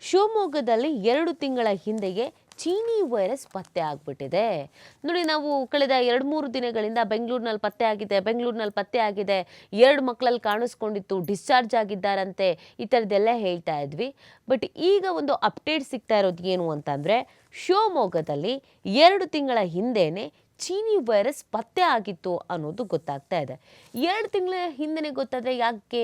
ಶಿವಮೊಗ್ಗದಲ್ಲಿ 2 ತಿಂಗಳ ಹಿಂದೆಯೇ ಚೀನಿ ವೈರಸ್ ಪತ್ತೆ ಆಗ್ಬಿಟ್ಟಿದೆ. ನೋಡಿ, ನಾವು ಕಳೆದ 2-3 ದಿನಗಳಿಂದ ಬೆಂಗಳೂರಿನಲ್ಲಿ ಪತ್ತೆ ಆಗಿದೆ, 2 ಮಕ್ಕಳಲ್ಲಿ ಕಾಣಿಸ್ಕೊಂಡಿತ್ತು, ಡಿಸ್ಚಾರ್ಜ್ ಆಗಿದ್ದಾರಂತೆ, ಈ ಥರದ್ದೆಲ್ಲ ಹೇಳ್ತಾ ಇದ್ವಿ. ಬಟ್ ಈಗ ಒಂದು ಅಪ್ಡೇಟ್ ಸಿಗ್ತಾ ಇರೋದು ಏನು ಅಂತಂದರೆ, ಶಿವಮೊಗ್ಗದಲ್ಲಿ 2 ತಿಂಗಳ ಹಿಂದೆನೇ ಚೀನಿ ವೈರಸ್ ಪತ್ತೆ ಆಗಿತ್ತು ಅನ್ನೋದು ಗೊತ್ತಾಗ್ತಾ ಇದೆ. 2 ತಿಂಗಳ ಹಿಂದೆನೇ ಗೊತ್ತಾದರೆ ಯಾಕೆ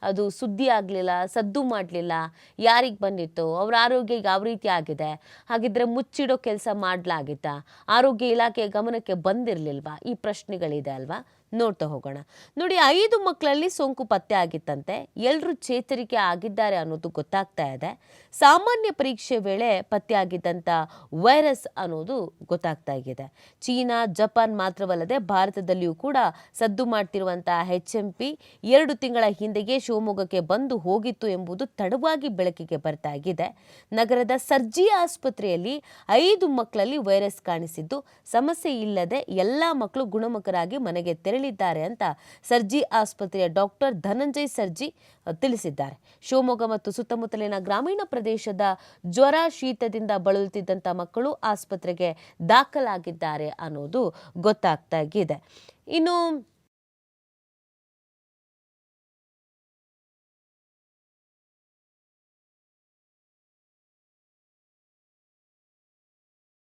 ಅದು ಸುದ್ದಿ ಆಗಲಿಲ್ಲ, ಸದ್ದು ಮಾಡಲಿಲ್ಲ? ಯಾರಿಗೆ ಬಂದಿತ್ತು? ಅವರ ಆರೋಗ್ಯ ಯಾವ ರೀತಿ ಆಗಿದೆ? ಹಾಗಿದ್ರೆ ಮುಚ್ಚಿಡೋ ಕೆಲಸ ಮಾಡಲಾಗಿತ್ತಾ? ಆರೋಗ್ಯ ಇಲಾಖೆಯ ಗಮನಕ್ಕೆ ಬಂದಿರಲಿಲ್ವಾ? ಈ ಪ್ರಶ್ನೆಗಳಿದೆ ಅಲ್ವಾ? ನೋಡ್ತಾ ಹೋಗೋಣ. ನೋಡಿ, 5 ಮಕ್ಕಳಲ್ಲಿ ಸೋಂಕು ಪತ್ತೆ ಆಗಿತ್ತಂತೆ. ಎಲ್ಲರೂ ಚೇತರಿಕೆ ಆಗಿದ್ದಾರೆ ಅನ್ನೋದು ಗೊತ್ತಾಗ್ತಾ ಇದೆ. ಸಾಮಾನ್ಯ ಪರೀಕ್ಷೆ ವೇಳೆ ಪತ್ತೆ ಆಗಿದ್ದಂಥ ವೈರಸ್ ಅನ್ನೋದು ಗೊತ್ತಾಗ್ತಾ ಇದೆ. ಚೀನಾ, ಜಪಾನ್ ಮಾತ್ರವಲ್ಲದೆ ಭಾರತದಲ್ಲಿಯೂ ಕೂಡ ಸದ್ದು ಮಾಡ್ತಿರುವಂತಹ HMP 2 ತಿಂಗಳ ಹಿಂದೆಯೇ ಶಿವಮೊಗ್ಗಕ್ಕೆ ಬಂದು ಹೋಗಿತ್ತು ಎಂಬುದು ತಡವಾಗಿ ಬೆಳಕಿಗೆ ಬರ್ತಾ ಇದೆ. ನಗರದ ಸರ್ಜಿ ಆಸ್ಪತ್ರೆಯಲ್ಲಿ 5 ಮಕ್ಕಳಲ್ಲಿ ವೈರಸ್ ಕಾಣಿಸಿದ್ದು, ಸಮಸ್ಯೆ ಇಲ್ಲದೆ ಎಲ್ಲ ಮಕ್ಕಳು ಗುಣಮುಖರಾಗಿ ಮನೆಗೆ ತೆರಳಿದ್ದಾರೆ ಅಂತ ಸರ್ಜಿ ಆಸ್ಪತ್ರೆಯ ಡಾಕ್ಟರ್ ಧನಂಜಯ್ ಸರ್ಜಿ ತಿಳಿಸಿದ್ದಾರೆ. ಶಿವಮೊಗ್ಗ ಮತ್ತು ಸುತ್ತಮುತ್ತಲಿನ ಗ್ರಾಮೀಣ ಪ್ರದೇಶದ ಜ್ವರ, ಶೀತದಿಂದ ಬಳಲುತ್ತಿದ್ದಂಥ ಮಕ್ಕಳು ಆಸ್ಪತ್ರೆಗೆ ದಾಖಲಾಗಿದ್ದಾರೆ ಅನ್ನೋದು ಗೊತ್ತಾಗ್ತಾ ಇದೆ. ಇನ್ನು